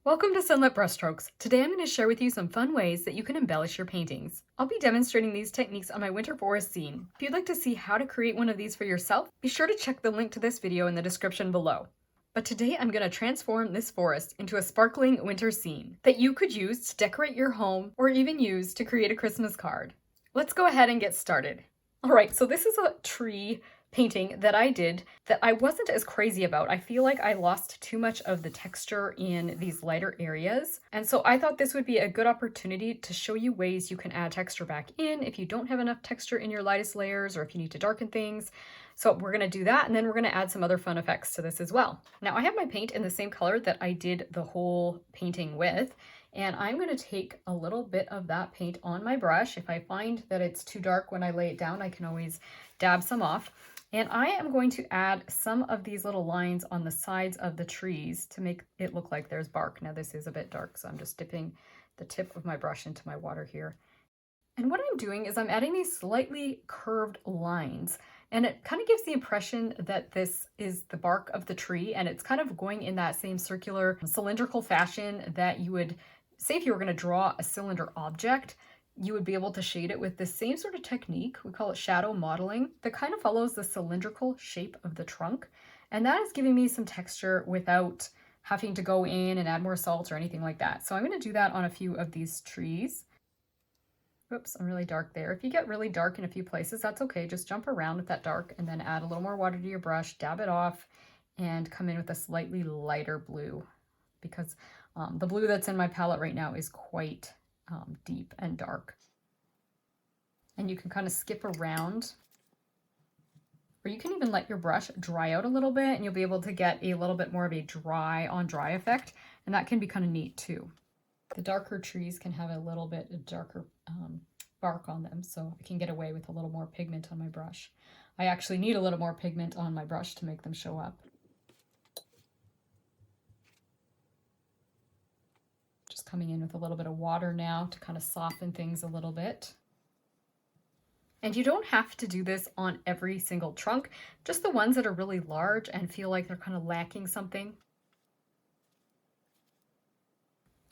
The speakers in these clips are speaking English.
Welcome to Sunlit Brushstrokes. Today I'm going to share with you some fun ways that you can embellish your paintings. I'll be demonstrating these techniques on my winter forest scene. If you'd like to see how to create one of these for yourself, be sure to check the link to this video in the description below. But today I'm going to transform this forest into a sparkling winter scene that you could use to decorate your home or even use to create a Christmas card. Let's go ahead and get started. Alright, so this is a tree painting that I did that I wasn't as crazy about. I feel like I lost too much of the texture in these lighter areas. And so I thought this would be a good opportunity to show you ways you can add texture back in if you don't have enough texture in your lightest layers or if you need to darken things. So we're going to do that, and then we're going to add some other fun effects to this as well. Now I have my paint in the same color that I did the whole painting with. And I'm going to take a little bit of that paint on my brush. If I find that it's too dark when I lay it down, I can always dab some off. And I am going to add some of these little lines on the sides of the trees to make it look like there's bark. Now this is a bit dark, so I'm just dipping the tip of my brush into my water here. And what I'm doing is I'm adding these slightly curved lines, and it kind of gives the impression that this is the bark of the tree, and it's kind of going in that same circular cylindrical fashion that you would say if you were going to draw a cylinder object. You would be able to shade it with the same sort of technique. We call it shadow modeling, that kind of follows the cylindrical shape of the trunk. And that is giving me some texture without having to go in and add more salt or anything like that. So I'm going to do that on a few of these trees. Oops, I'm really dark there. If you get really dark in a few places, that's okay. Just jump around with that dark and then add a little more water to your brush, dab it off, and come in with a slightly lighter blue, because the blue that's in my palette right now is quite deep and dark. And you can kind of skip around, or you can even let your brush dry out a little bit and you'll be able to get a little bit more of a dry on dry effect, and that can be kind of neat too. The darker trees can have a little bit of darker bark on them, so I can get away with a little more pigment on my brush. I actually need a little more pigment on my brush to make them show up. Just coming in with a little bit of water now to kind of soften things a little bit. And you don't have to do this on every single trunk, just the ones that are really large and feel like they're kind of lacking something.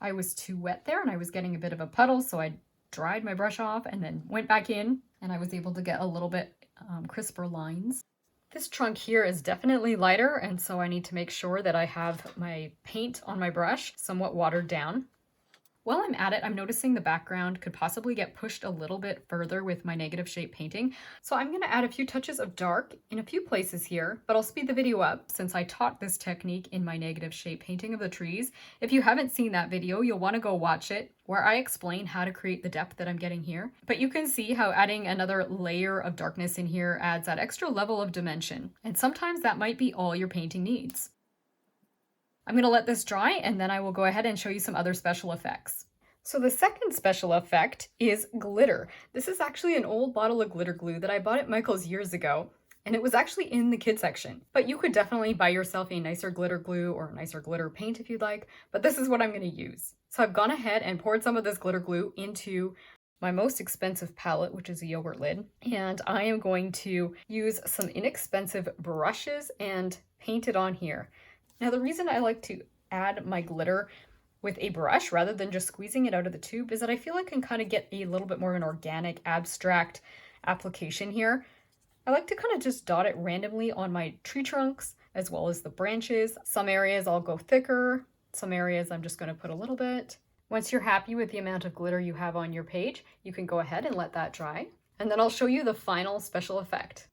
I was too wet there and I was getting a bit of a puddle, so I dried my brush off and then went back in, and I was able to get a little bit crisper lines. This trunk here is definitely lighter, and so I need to make sure that I have my paint on my brush somewhat watered down. While I'm at it, I'm noticing the background could possibly get pushed a little bit further with my negative shape painting. So I'm going to add a few touches of dark in a few places here, but I'll speed the video up since I taught this technique in my negative shape painting of the trees. If you haven't seen that video, you'll want to go watch it, where I explain how to create the depth that I'm getting here. But you can see how adding another layer of darkness in here adds that extra level of dimension. And sometimes that might be all your painting needs. I'm going to let this dry, and then I will go ahead and show you some other special effects. So the second special effect is glitter. This is actually an old bottle of glitter glue that I bought at Michael's years ago, and it was actually in the kids section. But you could definitely buy yourself a nicer glitter glue or a nicer glitter paint if you'd like, but this is what I'm going to use. So I've gone ahead and poured some of this glitter glue into my most expensive palette, which is a yogurt lid, and I am going to use some inexpensive brushes and paint it on here. Now, the reason I like to add my glitter with a brush rather than just squeezing it out of the tube is that I feel I can kind of get a little bit more of an organic, abstract application here. I like to kind of just dot it randomly on my tree trunks as well as the branches. Some areas I'll go thicker, some areas I'm just going to put a little bit. Once you're happy with the amount of glitter you have on your page, you can go ahead and let that dry. And then I'll show you the final special effect.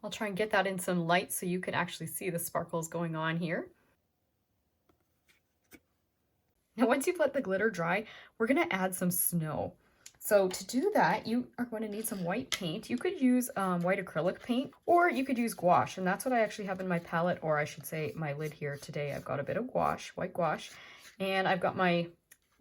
I'll try and get that in some light so you can actually see the sparkles going on here. Now, once you've let the glitter dry, we're going to add some snow. So to do that, you are going to need some white paint. You could use white acrylic paint, or you could use gouache, and that's what I actually have in my palette, or I should say my lid here today. I've got a bit of gouache, white gouache, and I've got my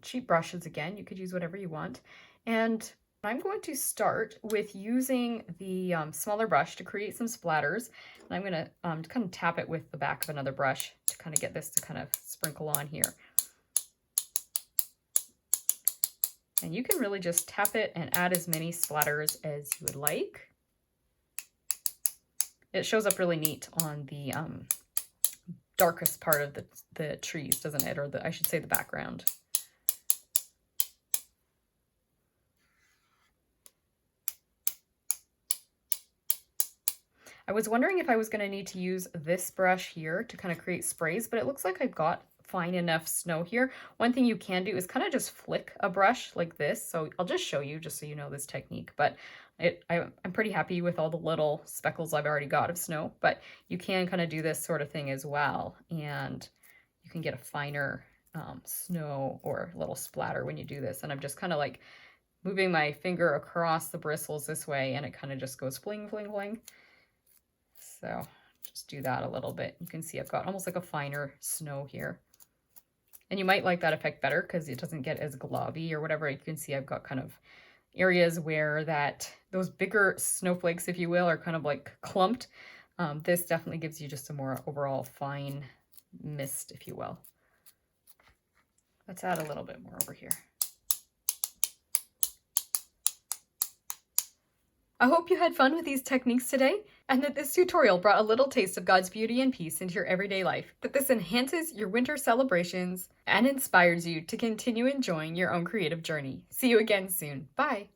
cheap brushes again. You could use whatever you want. And I'm going to start with using the smaller brush to create some splatters. And I'm going to kind of tap it with the back of another brush to kind of get this to kind of sprinkle on here. And you can really just tap it and add as many splatters as you would like. It shows up really neat on the darkest part of the trees, doesn't it? Or I should say the background. I was wondering if I was going to need to use this brush here to kind of create sprays, but it looks like I've got fine enough snow here. One thing you can do is kind of just flick a brush like this. So I'll just show you just so you know this technique, but I'm pretty happy with all the little speckles I've already got of snow, but you can kind of do this sort of thing as well. And you can get a finer snow or little splatter when you do this. And I'm just kind of like moving my finger across the bristles this way, and it kind of just goes fling, fling, fling. So just do that a little bit. You can see I've got almost like a finer snow here. And you might like that effect better because it doesn't get as globby or whatever. You can see I've got kind of areas where those bigger snowflakes, if you will, are kind of like clumped. This definitely gives you just a more overall fine mist, if you will. Let's add a little bit more over here. I hope you had fun with these techniques today, and that this tutorial brought a little taste of God's beauty and peace into your everyday life, that this enhances your winter celebrations and inspires you to continue enjoying your own creative journey. See you again soon. Bye.